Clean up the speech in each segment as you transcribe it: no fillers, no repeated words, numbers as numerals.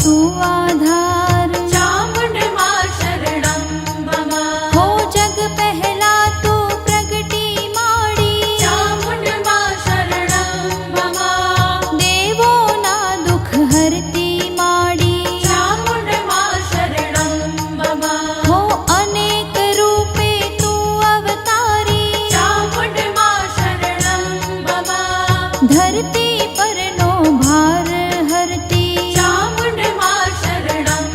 तू आधार। चामुंड मां शरणं मम। हो जग पहला तू प्रगटी माड़ी। चामुंड मां शरणं मम। देवो ना दुख हरती माड़ी। चामुंड मां शरणं मम। हो अनेक रूपे तू अवतारी। चामुंड मां शरणं मम। धरती पर नो भार हरती। चामुंड मां शरणं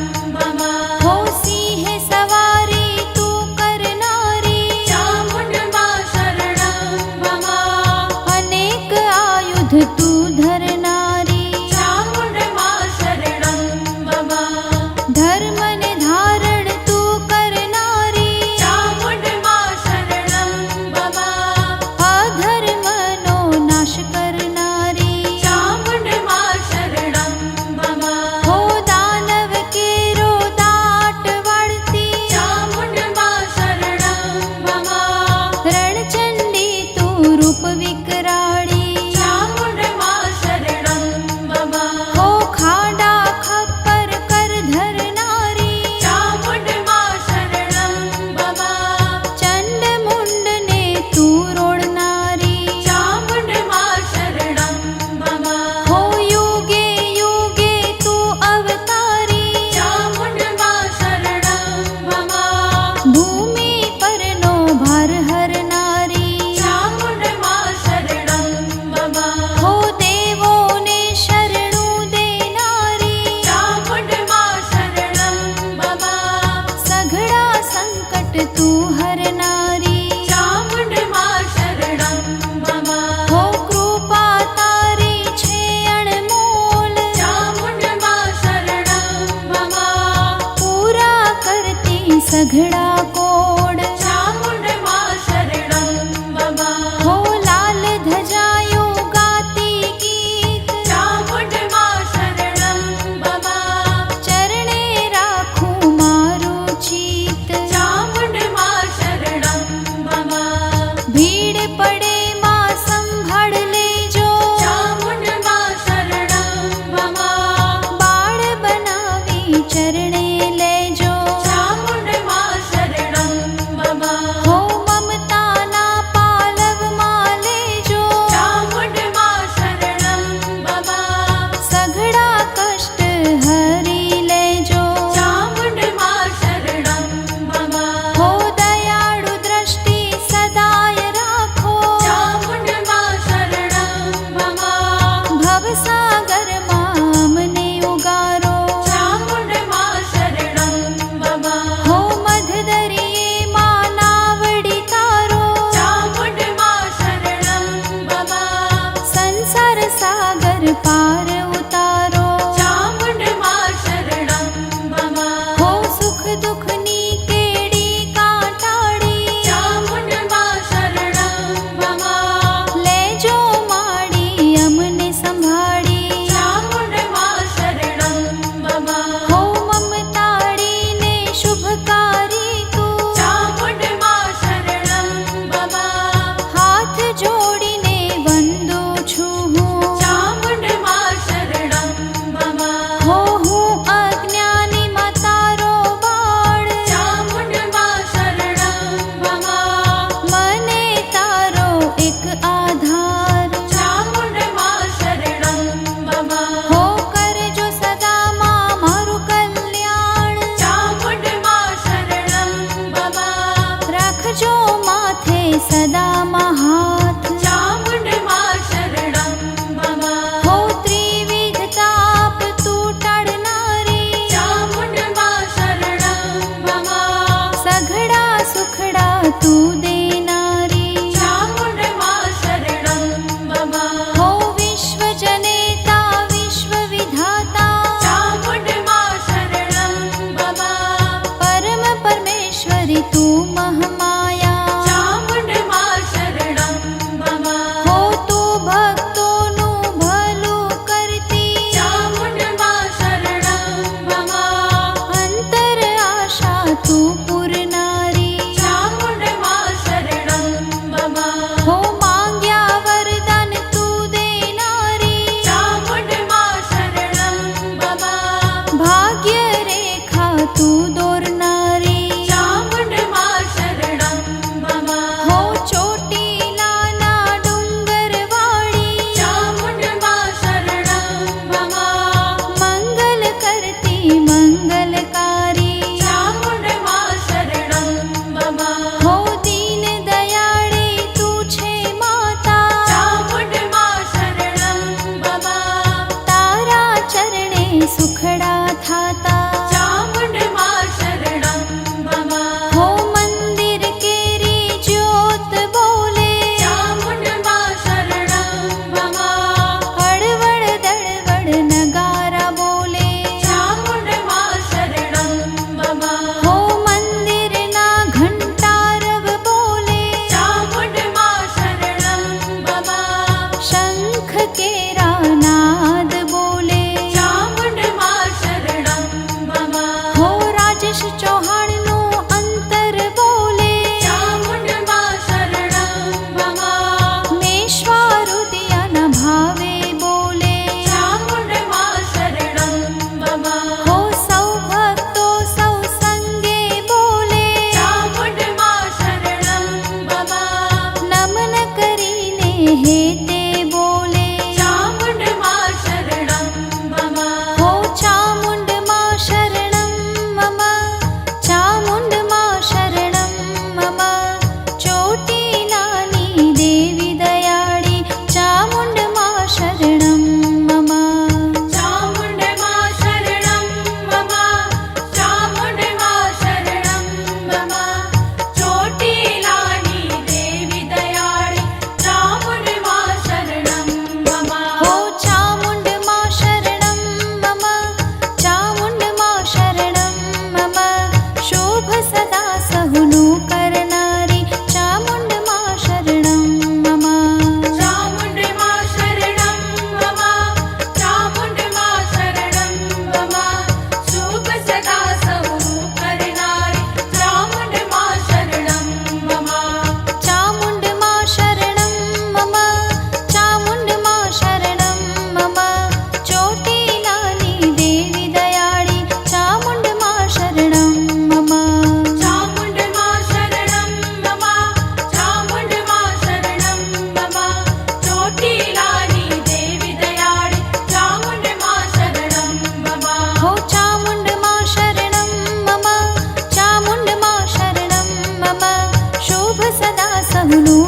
तू दोरनारी चामुण्डमा शरणं मम हो ચોટીલાના ડુંગરવાળી चामुण्डमा शरणं मम મંગલ કરતી મંગલકારી चामुण्डमा शरणं मम हो દીન દયાળી તું છે માતા चामुण्डमा शरणं मम તારા ચરણે સુખડા થાતા चामुण्डमा शरणं मम हो મંદિર કેરી જ્યોત બોલે चामुण्डमा शरणं मम હળવળ દળવળ નગારા બોલે चामुण्डमा शरणं मम हो મંદિરના ઘંટારવ બોલે चामुण्डमा शरणं मम શંખ કેરા નાદ બોલે चामुण्डमा शरणं मम हो રાજેશ ચૌહાણનું અંતર બોલે चामुण्डमा शरणं मम મેશ્વારુદિયાના ભાવે બોલે चामुण्डमा शरणं मम हो સૌ ભક્તો સૌ સંગે બોલે चामुण्डमा शरणं मम નમન કરીને હેતે બોલે चामुण्डमा शरणं मम हो ચામુંડમાં શરણં મમ ચામુંડમાં શરણં મમ ચોટીલાની દેવી દયાળી ચામુંડમાં શરણં મમ चामुण्डमा शरणं मम चामुण्डमा शरणं मम चोटीलानि देवि दयाळि चामुण्डमा शरणं मम हो ચામુંડમાં શરણં મમ ચામુંડમાં શરણં મમ શોભ સદા સહુનું કરનારી ચામુંડમાં શરણં મમ चामुण्डमा शरणं मम चामुण्डमा शरणं मम शुभ सदा सहु करनारि चामुण्डमा शरणं मम ચામુંડમાં શરણં મમ ચામુંડમાં શરણં મમ ચોટીલાની દેવી દયાળી ચામુંડમાં શરણં મમ चामुण्डमा शरणं मम चामुण्डमा शरणं मम चोटीलानि देवि दयाळि चामुण्डमा शरणं मम हो ચામુંડમાં શરણં મમ ચામુંડમાં શરણં મમ શોભ સદા સહુનું